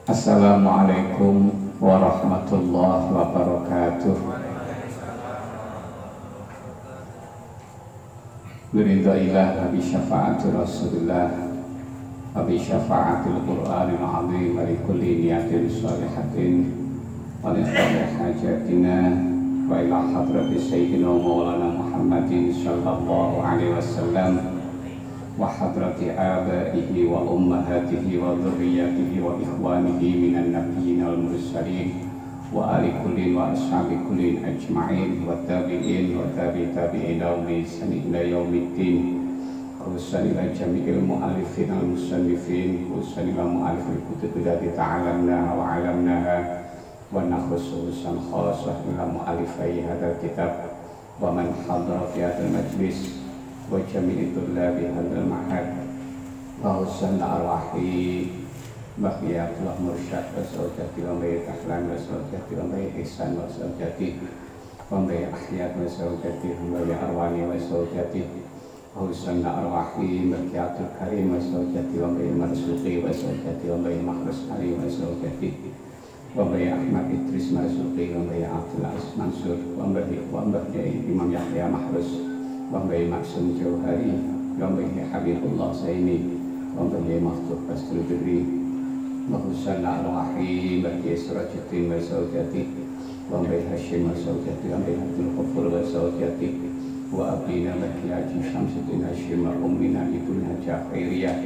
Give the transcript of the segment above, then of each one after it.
Assalamualaikum warahmatullahi wabarakatuh. Biridhailah wa bi syafa'ati Rasulillah wa bi syafa'atil Qur'anil azim wa li kulli niyatin shalihatin wa li kulli hajatina wa ila hadrati sayyidina maulana Muhammadin sallallahu alaihi wasallam wa hadrati abaihi wa ummahatihi wa dhurriyyatihi wa ikhwanihi minan nabiyyin wal mursalin wa ali kullin wa ashabi kullin ajma'in wa tabi'in wa tabi'in ila yaumiddin khususan ila jami'il mu'allifin al musannifin khususan ila mu'allifil kutub allati ta'alamnaha wa 'alamnaha wa nakhususan khasah ila mu'allifai hadzal kitab wa man hadara fi hadzal majlis wa jami'i tullabi hadzal ma'had wa husanna arwahi baqiyatul mursyad wa saujati wa bayi tahlan wa saujati wa bayi ihsan wa saujati wa bayi ahyad wa saujati wa bayi arwani wa saujati wa husanna arwahi baqiyatul karim wa saujati wa bayi marsuqi wa saujati wa bayi mahrus ali wa saujati wa bayi ahmad idris marsuqi wa bayi abdul aziz mansur wa bayi imam yahya mahrus wa bayi maksum jauhari wa bayi habibullah saini wa bayi maftub pastul diri wa husanna arwahi bayi surajuddin wa saujati wa bayi hashim wa saujati wa bayi abdul khufur wa saujati wa abina bayi haji syamsuddin hashim wa ummina ibuna jafiriyah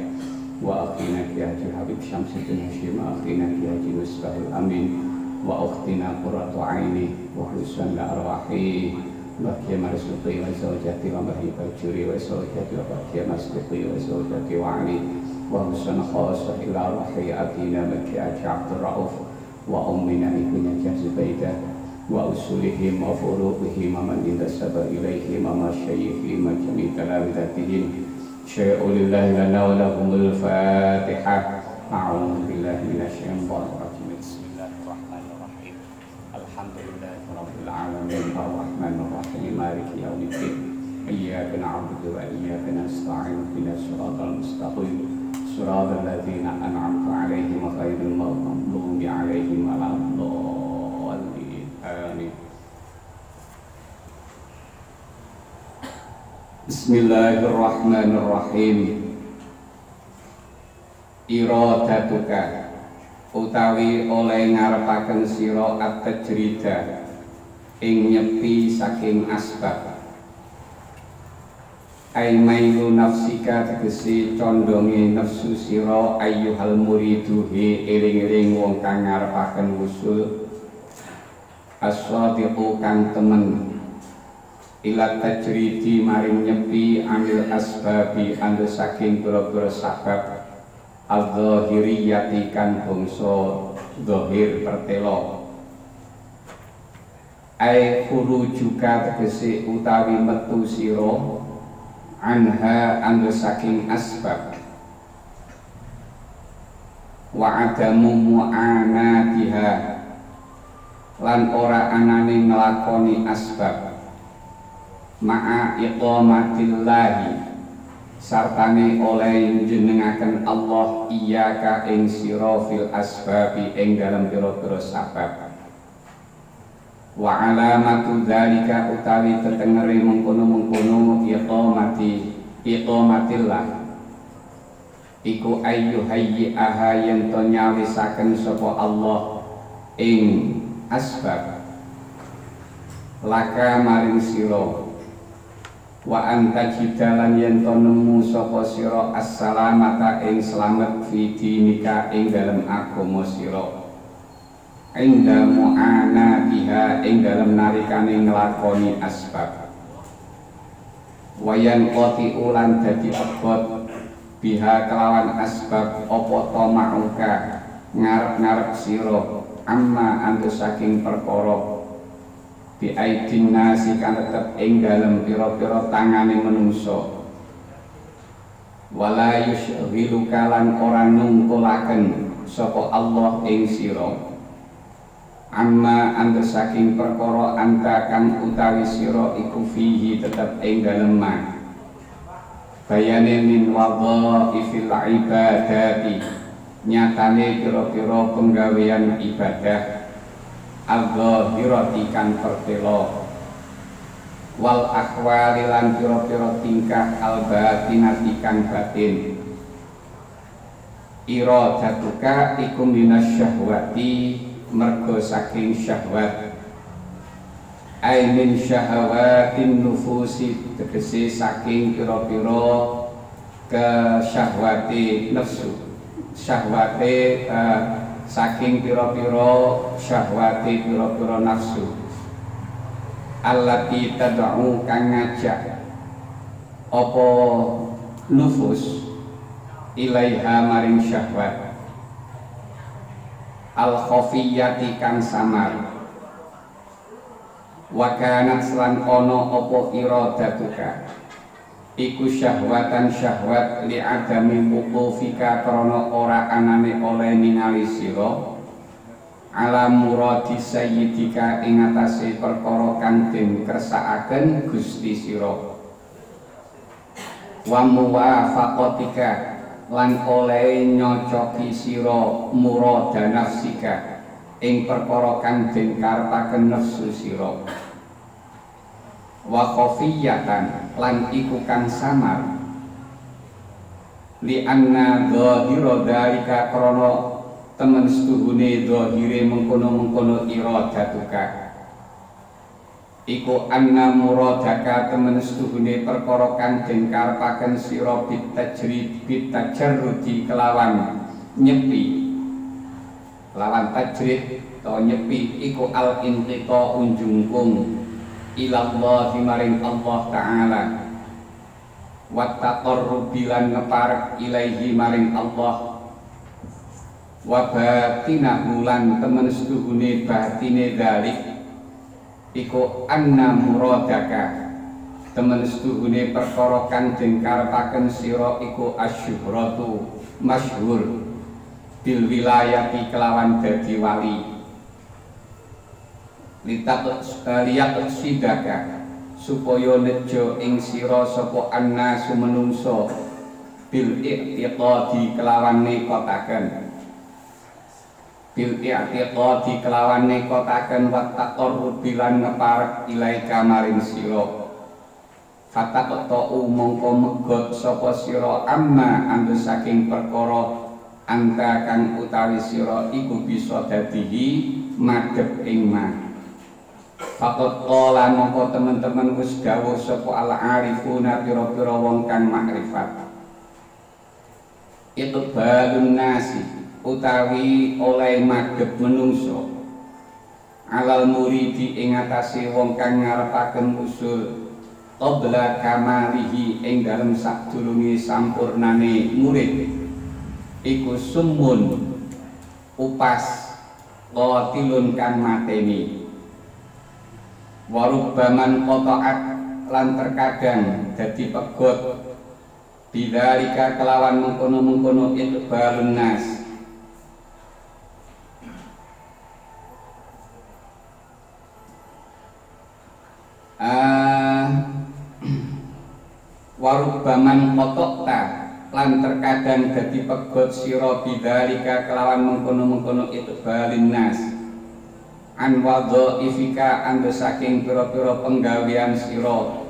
wa akhina ki haji habib syamsuddin hashim wa akhina ki haji musbahul amin wa ukhtina qurratu aini wa husanna arwahi baqiya marsuqi wa saujati wa bayi bajuri wa saujati wa baqiya marsuqi wa saujati wa ali wa husanna khasah ila arwahi abina bayi haji abdur rauf wa ummina ibuna jazubaidah wa usulihim wa furuqihim wa man intasaba ilaihim wa masyayikhihim wa jami' talawidatihim syai'ulillahi lana wa lahumul fatihah. A'udzu billahi minasyaitonir rajim. Bismillahirrahmanirrahim. Alhamdulillahi rabbil alamin arrahmanir rahim maliki yaumiddin iyyaka na'budu wa iyyaka nasta'in ihdinas siratal mustaqim siratal ladzina an'amta 'alaihim ghairil maghdubi 'alaihim waladdallin. Amin. Bismillahirrahmanirrahim. Iradatuka utawi oleh ngarepaken sira at-tajrida ing nyepi saking asbab ai mailu nafsika tegese condonge nafsu sira ayyuhal muridu he eling-eling wong kang ngarepaken wusul as-sadiqu kang temen ila tajridi maring nyepi ambil asbabi ando saking pira-pira sabab al-zahiriyati kan bangsa zahir pertelo ai khurujuka tegese utawi metu sira anha ando saking asbab wa adamu mu'anatiha lan ora anane nglakoni asbab ma'a iqamatillahi sartane oleh njenengaken Allah iyyaka ing sira fil asbabi ing dalem pira-pira sabab wa alamatu dzalika utawi tetengere mengkono-mengkono iqamatillah iku ayyuhayyi ahayen to nyawisaken sapa Allah ing asbab laka maring sira wa anta jidalan yen to nemu sapa sira assalamata ing slamet fi dinika ing dalem agama sira inda mu'anatiha ing dalem nalikane nglakoni asbab wayan qati ulan dadi abot biha kelawan asbab apa to ma'uka ngarep-ngarep sira amma antu saking perkara bi aidin nasi kan tetep ing dalem pira-pira tangane manungsa wala yushghilu kalan ora nungkulaken sapa Allah ing sira amma anta saking perkara anta kang utawi sira iku fihi tetep ing dalem bayane min wadhaifil ibadati nyatane pira-pira penggawean ibadah al-zahirati kang pertelo wal akhwali lan pira-pira tingkah al-batinati kang batin iradatuka iku minasyahwati mergo saking syahwat min syahawatin nufusi tegese saking pira-pira kesyahwati nafsu syahwate saking pira-pira syahwati pira-pira nafsu allati tad'u kang ngajak apa nufus ilaiha maring syahwat al khafiyati kang samar wa kanat lan ono apa iradatuka iku syahwatan syahwat li adami wuqufika krana ora anane oleh ningali sira ala muradi sayyidika ing atase perkara kang den kersakaken Gusti sira wa muwafaqatika lan oleh nyocoki sira murada nafsika ing perkara kang den karepaken nafsu sira wa khafiyatan lan iku kang samar li anna dhahira dalika krana temen setuhune dhahire mengkono-mengkono iradatuka iku anna muradaka temen setuhune perkara kang den karepaken sira bitajarrudi kelawan nyepi lawan tajrid to nyepi iku al inqita unjungkung ilallah maring Allah Ta'ala wa taqarrubi lan ngeparek ilaihi maring Allah wa batinahu lan temen setuhune batine dalik iku anna muradaka temen setuhune perkara kang den karepaken sira iku asyuhratu masyhur bil wilayati kelawan dadi wali lihat sidaka supaya nejo ing sira sapa annasu menungso bil i'tiqadi kelawan nekotaken wa taqarrub bilan ngeparek ilaika maring sira fataqta'u mongko megot sapa sira amma andu saking perkara anta kang utawi sira iku bisa dadihi madhep ing ma Fakot kola mongko teman-teman wis dawuh sapa al-arifuna pira-pira wong kang makrifat itu balun nasi utawi oleh madhep menungso alal muridi ing atase wong kang ngarepaken usul qabla kamalihi ing dalem sadurunge sampurnane murid iku sumun upas qatilun kang mateni warubbaman qota'at lan terkadang dadi pegot bidzalika kelawan mengkono-mengkono iqbalun nas warubbaman qota'ta lan terkadang dadi pegot sira bidzalika kelawan mengkono-mengkono iqbalun nas an wadhaifika anda saking pira-pira penggawean sira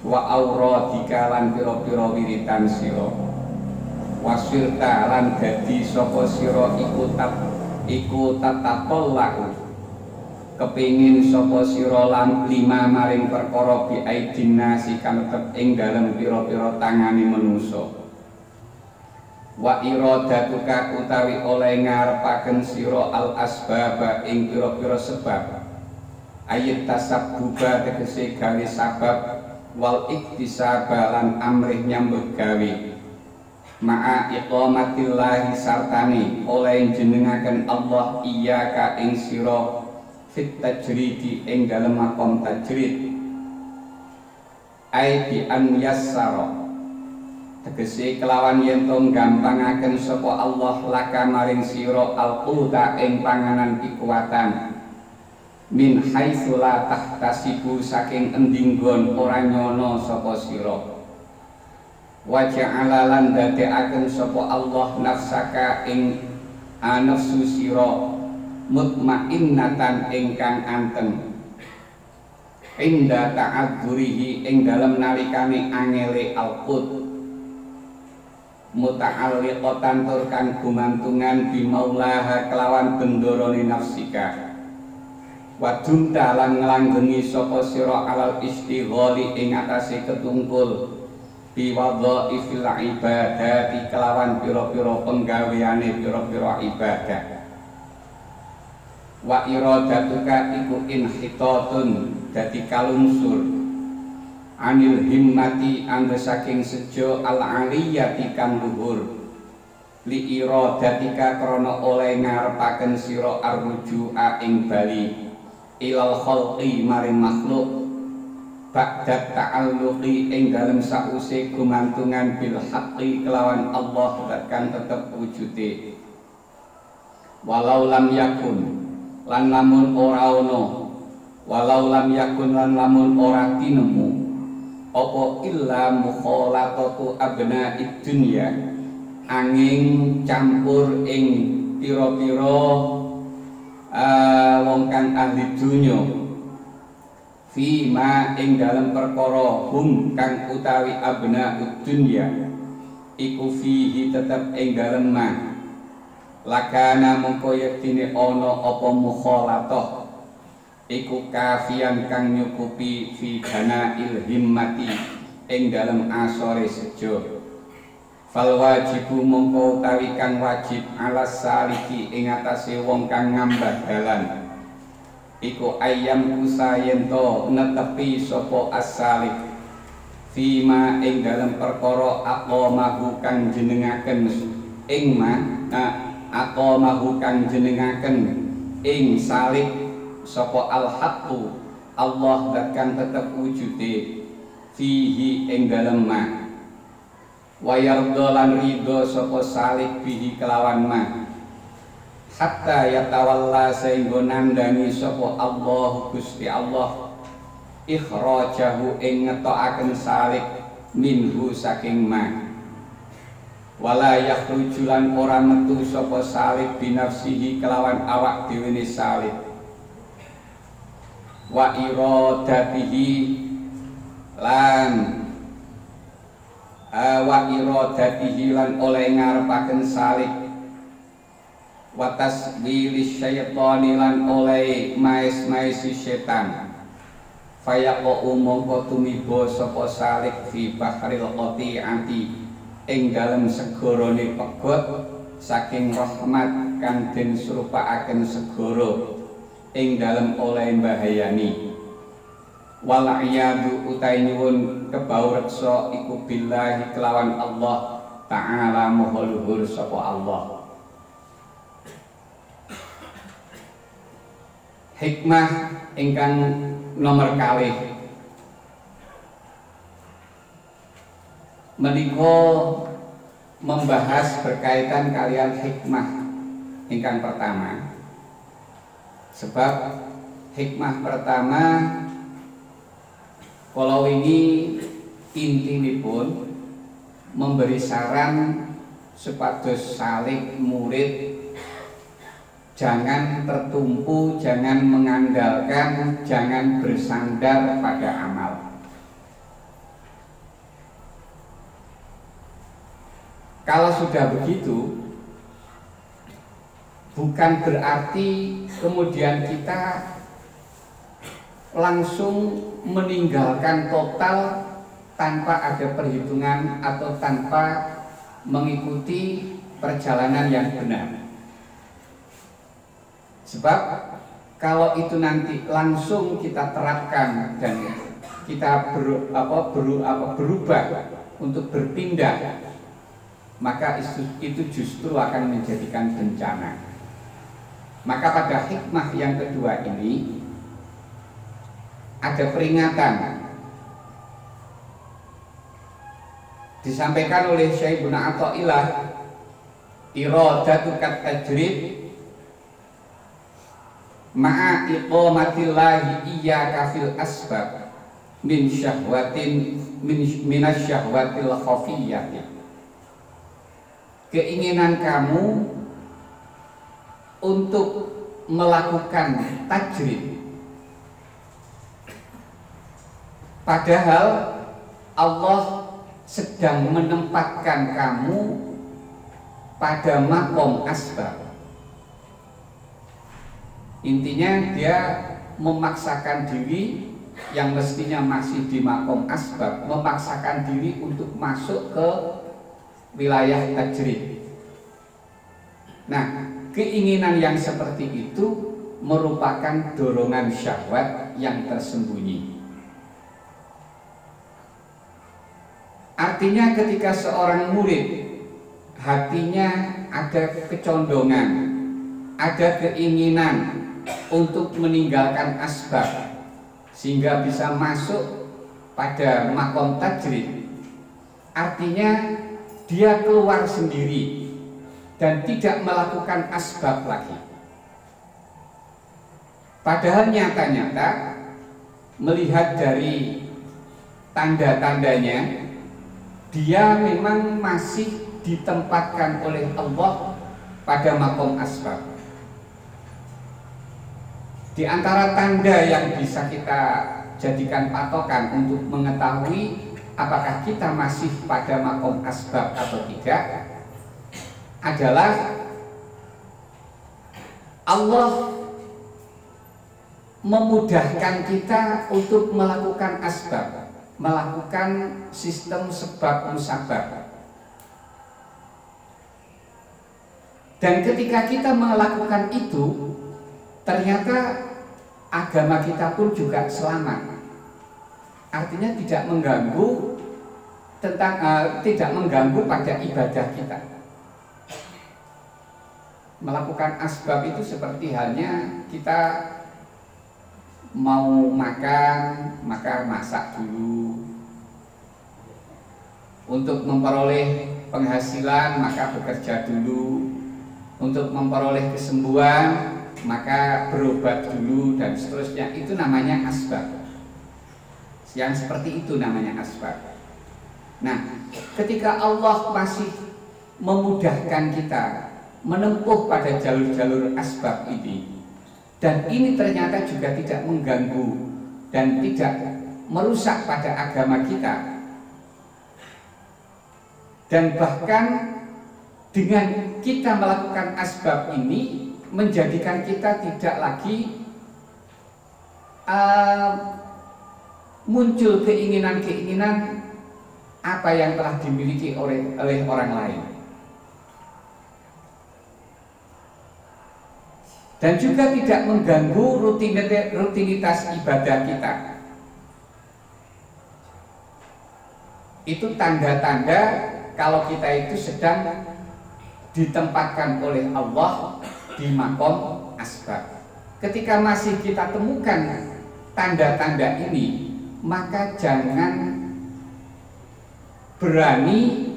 wa auradika lan pira-pira wiritan sira wasirta lan dadi sapa sira iku tataqallahu kepingin sapa sira lan lima maring perkara bi aidin nasi kang ing dalem pira-pira tangane manusa wa iradatuka utawi oleh ngarepaken sira al asbaba ing pira-pira sebab ayat tasabbuba tegese gawe sabab wal iktisaba lan amrih nyambut gawe ma'a iqamatillahi sartani oleh jenengaken Allah iyyaka ing sira fit tajridi ing dalem makom tajrid ai bi an yassara tegese kelawan yen to gampangaken sapa Allah laka maring sira al-quta ing panganan kekuatan min haitsu la tahtasibu saking endi nggon ora nyono sapa sira wa ja'ala lan dadekaken sapa Allah nafsaka ing nafsu sira mutmainnatan ingkang anteng inda ta'adzurihi ing dalem nalikane angele alqut muta'alliqatan tur kang gumantungan bimaulaha kelawan bendorone nafsika wa dumta lan nglanggengi sapa sira alal istighali ing atase ketungkul biwadhaifil ibadati kelawan pira-pira penggaweane pira-pira ibadah wa iradatuka iku inhitatun dadi kalungsur anil himmati angge saking sejo al aliyati kang luhur li iradatika krana oleh ngarepaken sira arruju'a ing bali ilal khalqi maring makhluk ba'da ta'alluqi ing dalem sause gumantungan bil haqqi kelawan Allah kang tetep wujude walau lam yakun lan lamun ora ono walau lam yakun lan lamun ora tinemu apa illa mukhalatatu abna'id dunya angin campur ing pira-pira wong kang ahli dunya fima ing dalam perkara hum kang utawi abna'ud dunya iku fihi tetep ing dalem ma lakana mengko yektine ana apa mukhalatah iku kafian kang nyukupi fi danail himmati ing dalem asore sejo fal wajibu mongko utawi kang wajib alas saliki ing atase wong kang ngambah dalan iku ayam kusayento netepi sapa as-salik fima ing dalem perkara aqamahu kang jenengaken ing aqamahu kang jenengaken ing salik sapa al-haqqu Allah kang tetep wujude fihi ing dalem ma wa yarda lan ridho sapa salik bihi kelawan ma hatta yatawalla sehingga nandani sapa Allah Gusti Allah ikhrajahu ing ngetokaken salik minhu saking ma wala yakhruju lan ora metu sapa salik binafsihi kelawan awak dhewe salik wa iradatihi lan oleh ngarepaken salik wa tasbilis syaitani lan oleh maes-maesi setan fayaqo mongko tumiba sapa salik fi bahril qati'ati ing dalem segarane pegot saking rahmat kang den serupakaken segara ing dalem oleh bahayani wal iyadu utai nyuwun kebaureksa iku billahi kelawan Allah ta'ala maha luhur sapa Allah. Hikmah ingkang nomor kalih menika membahas berkaitan kalian hikmah ingkang pertama. Sebab hikmah pertama kalau ini intinipun memberi saran supados salik murid jangan tertumpu, jangan mengandalkan, jangan bersandar pada amal. Kalau sudah begitu, bukan berarti kemudian kita langsung meninggalkan total tanpa ada perhitungan atau tanpa mengikuti perjalanan yang benar. Sebab kalau itu nanti langsung kita terapkan dan kita berubah untuk berpindah, maka itu justru akan menjadikan bencana. Maka pada hikmah yang kedua ini ada peringatan disampaikan oleh Syekh Ibnu Athaillah, iradatu kat tajrid ma'a iqamatillahi iyyaka fil asbab min syahwatin minasyahwatil khafiyyati. Keinginan kamu untuk melakukan tajrid, padahal Allah sedang menempatkan kamu pada makom asbab. Intinya dia memaksakan diri yang mestinya masih di makom asbab, memaksakan diri untuk masuk ke wilayah tajrid. Nah, keinginan yang seperti itu merupakan dorongan syahwat yang tersembunyi. Artinya ketika seorang murid hatinya ada kecondongan, ada keinginan untuk meninggalkan asbab sehingga bisa masuk pada makom tajrid, artinya dia keluar sendiri dan tidak melakukan asbab lagi. Padahal nyata-nyata melihat dari tanda-tandanya, dia memang masih ditempatkan oleh Allah pada makom asbab. Di antara tanda yang bisa kita jadikan patokan untuk mengetahui apakah kita masih pada makom asbab atau tidak adalah Allah memudahkan kita untuk melakukan asbab, melakukan sistem sebab musabab. Dan ketika kita melakukan itu, ternyata agama kita pun juga selamat. Artinya tidak mengganggu tidak mengganggu pada ibadah kita. Melakukan asbab itu seperti halnya kita mau makan, maka masak dulu. Untuk memperoleh penghasilan, maka bekerja dulu. Untuk memperoleh kesembuhan, maka berobat dulu, dan seterusnya. Itu namanya asbab. Yang seperti itu namanya asbab. Nah, ketika Allah masih memudahkan kita menempuh pada jalur-jalur asbab ini, dan ini ternyata juga tidak mengganggu dan tidak merusak pada agama kita, dan bahkan dengan kita melakukan asbab ini menjadikan kita tidak lagi muncul keinginan-keinginan apa yang telah dimiliki oleh orang lain. Dan juga tidak mengganggu rutinitas ibadah kita. Itu tanda-tanda kalau kita itu sedang ditempatkan oleh Allah di makom asbab. Ketika masih kita temukan tanda-tanda ini, maka jangan berani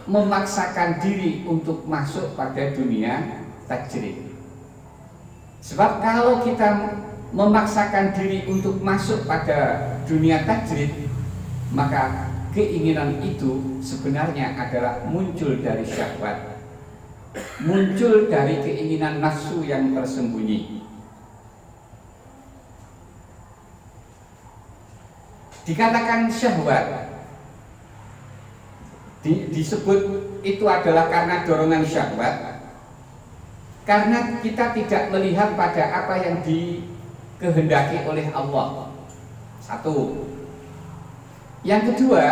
memaksakan diri untuk masuk pada dunia tajrid. Sebab kalau kita memaksakan diri untuk masuk pada dunia tajrid, maka keinginan itu sebenarnya adalah muncul dari syahwat, muncul dari keinginan nafsu yang tersembunyi. Dikatakan syahwat, disebut itu adalah karena dorongan syahwat, karena kita tidak melihat pada apa yang dikehendaki oleh Allah. Satu. Yang kedua,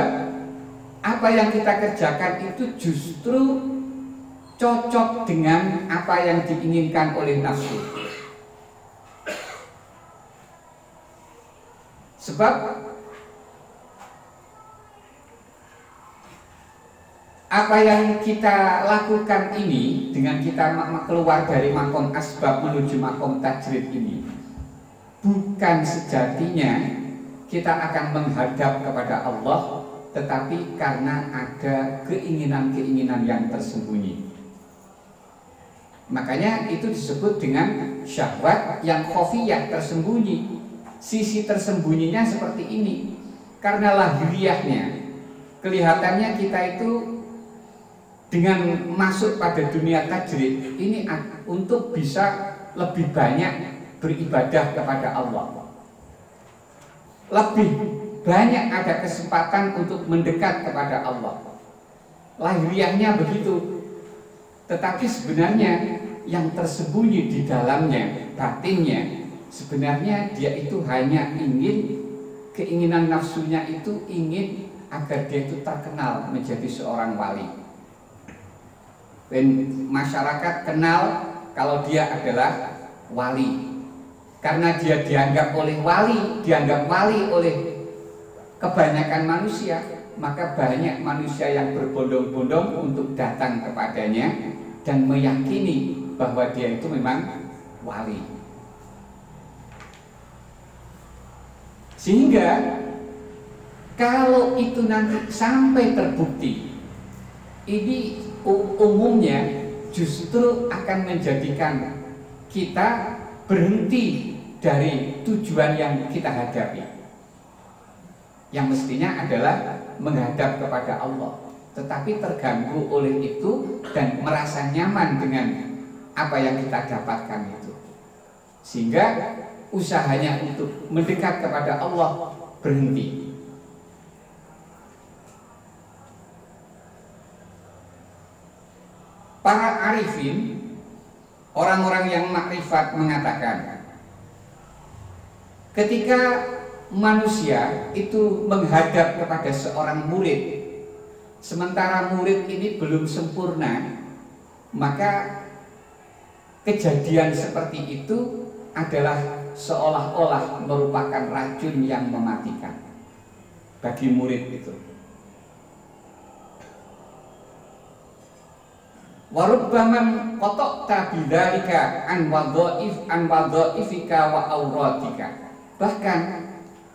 apa yang kita kerjakan itu justru cocok dengan apa yang diinginkan oleh nafsu. Sebab apa yang kita lakukan ini, dengan kita keluar dari makom asbab menuju makom tajrid ini, bukan sejatinya kita akan menghadap kepada Allah, tetapi karena ada keinginan-keinginan yang tersembunyi. Makanya itu disebut dengan syahwat yang khofiyah, tersembunyi. Sisi tersembunyinya seperti ini. Karena lahiriahnya, kelihatannya kita itu dengan masuk pada dunia tajrid ini untuk bisa lebih banyak beribadah kepada Allah, lebih banyak ada kesempatan untuk mendekat kepada Allah. Lahiriahnya begitu, tetapi sebenarnya yang tersembunyi di dalamnya, batinnya, sebenarnya dia itu hanya ingin, keinginan nafsunya itu ingin agar dia itu terkenal menjadi seorang wali. Dan masyarakat kenal kalau dia adalah wali, karena dia dianggap wali oleh kebanyakan manusia, maka banyak manusia yang berbondong-bondong untuk datang kepadanya dan meyakini bahwa dia itu memang wali. Sehingga kalau itu nanti sampai terbukti, ini umumnya justru akan menjadikan kita berhenti dari tujuan yang kita hadapi, yang mestinya adalah menghadap kepada Allah, tetapi terganggu oleh itu dan merasa nyaman dengan apa yang kita dapatkan itu, sehingga usahanya untuk mendekat kepada Allah berhenti. Para arifin, orang-orang yang makrifat mengatakan, ketika manusia itu menghadap kepada seorang murid, sementara murid ini belum sempurna, maka kejadian seperti itu adalah seolah-olah merupakan racun yang mematikan bagi murid itu. Warubbaman qata'ta bidzalika an wadhaifika wa auratika. Bahkan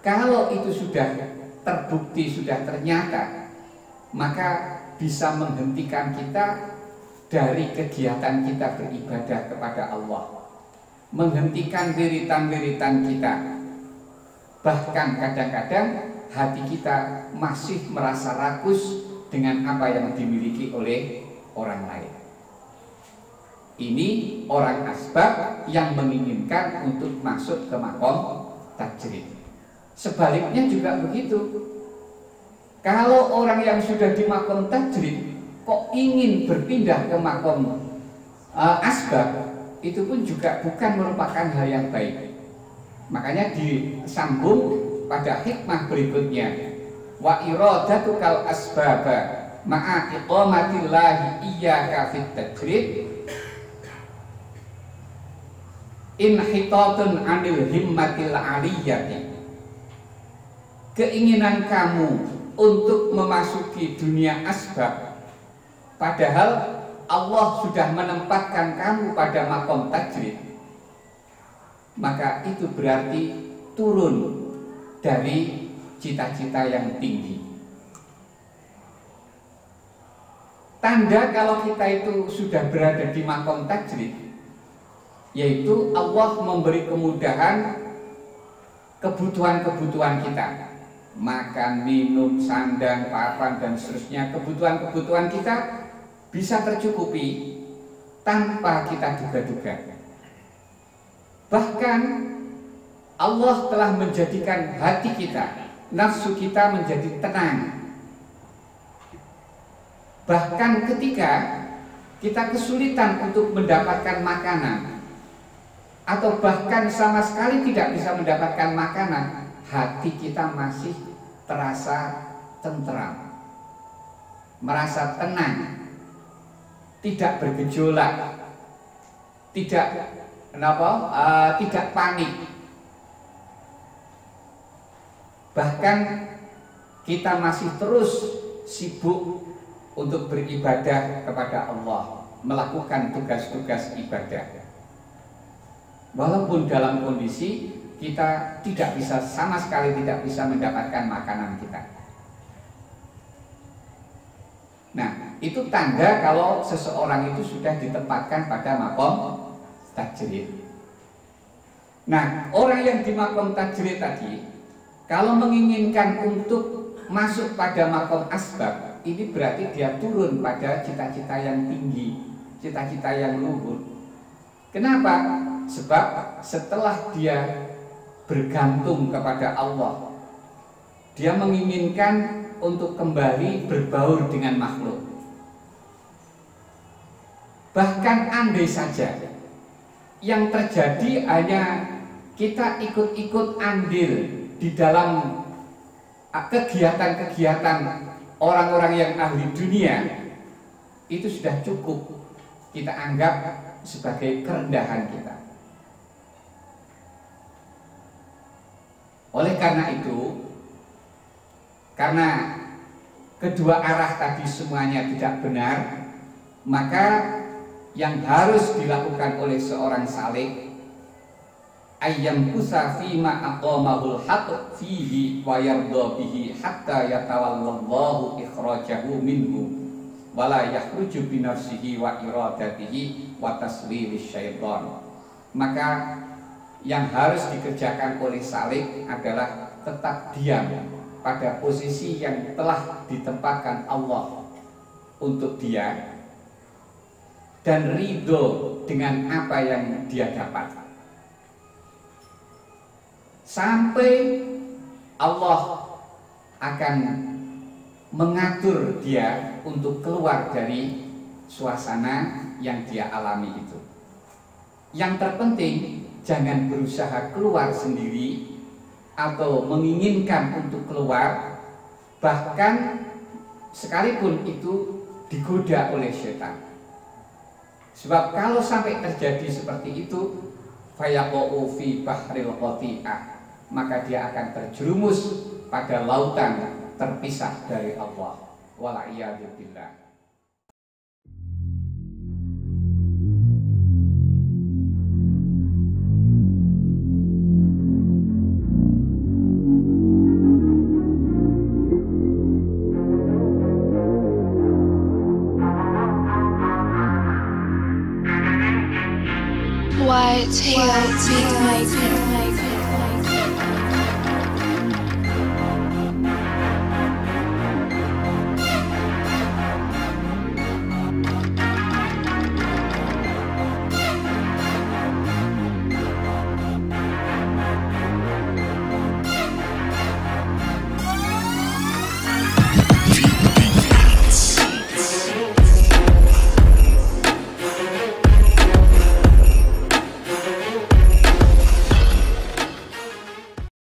kalau itu sudah terbukti, sudah ternyata, maka bisa menghentikan kita dari kegiatan kita beribadah kepada Allah, menghentikan wiritan-wiritan kita. Bahkan kadang-kadang hati kita masih merasa rakus dengan apa yang dimiliki oleh orang lain. Ini orang asbab yang menginginkan untuk masuk ke makom tajrid. Sebaliknya juga begitu. Kalau orang yang sudah di makom tajrid kok ingin berpindah ke makom asbab, itu pun juga bukan merupakan hal yang baik. Makanya disambung pada hikmah berikutnya, wa iradatukal asbaba ma'a iqamatillahi iyyaka fit tajrid inhitatun anil himmatil aliyati. Keinginan kamu untuk memasuki dunia asbab, padahal Allah sudah menempatkan kamu pada makom tajrid, maka itu berarti turun dari cita-cita yang tinggi. Tanda kalau kita itu sudah berada di makom tajrid, yaitu Allah memberi kemudahan kebutuhan-kebutuhan kita, makan, minum, sandang, papan, dan seterusnya. Kebutuhan-kebutuhan kita bisa tercukupi tanpa kita duga-duga. Bahkan Allah telah menjadikan hati kita, nafsu kita menjadi tenang. Bahkan ketika kita kesulitan untuk mendapatkan makanan, atau bahkan sama sekali tidak bisa mendapatkan makanan, hati kita masih terasa tentram, merasa tenang, tidak bergejolak, tidak panik. Bahkan kita masih terus sibuk untuk beribadah kepada Allah, melakukan tugas-tugas ibadah, walaupun dalam kondisi kita tidak bisa, sama sekali tidak bisa mendapatkan makanan kita. Nah, itu tanda kalau seseorang itu sudah ditempatkan pada makom tajrid. Nah, orang yang di makom tajrid tadi, kalau menginginkan untuk masuk pada makom asbab, ini berarti dia turun pada cita-cita yang tinggi, cita-cita yang luhur. Kenapa? Sebab setelah dia bergantung kepada Allah, dia menginginkan untuk kembali berbaur dengan makhluk. Bahkan andai saja yang terjadi hanya kita ikut-ikut andil di dalam kegiatan-kegiatan orang-orang yang ahli dunia, itu sudah cukup kita anggap sebagai kerendahan kita. Oleh karena itu, karena kedua arah tadi semuanya tidak benar, maka yang harus dilakukan oleh seorang salik ayyam kusa fima aqamahul haqq fihi wa yardha bihi hatta yatawallallahu ikhrajahu minhu wala yakhruju bi nafsihi wa iradatihi wa taslilis syaitan. Maka yang harus dikerjakan oleh salik adalah tetap diam pada posisi yang telah ditempatkan Allah untuk dia dan ridho dengan apa yang dia dapat, sampai Allah akan mengatur dia untuk keluar dari suasana yang dia alami itu. Yang terpenting jangan berusaha keluar sendiri atau menginginkan untuk keluar, bahkan sekalipun itu digoda oleh setan. Sebab kalau sampai terjadi seperti itu, fayaqa'u fi bahril qati'ah, maka dia akan terjerumus pada lautan terpisah dari Allah. Wala'iyadu billah. White Hill Beatmaker.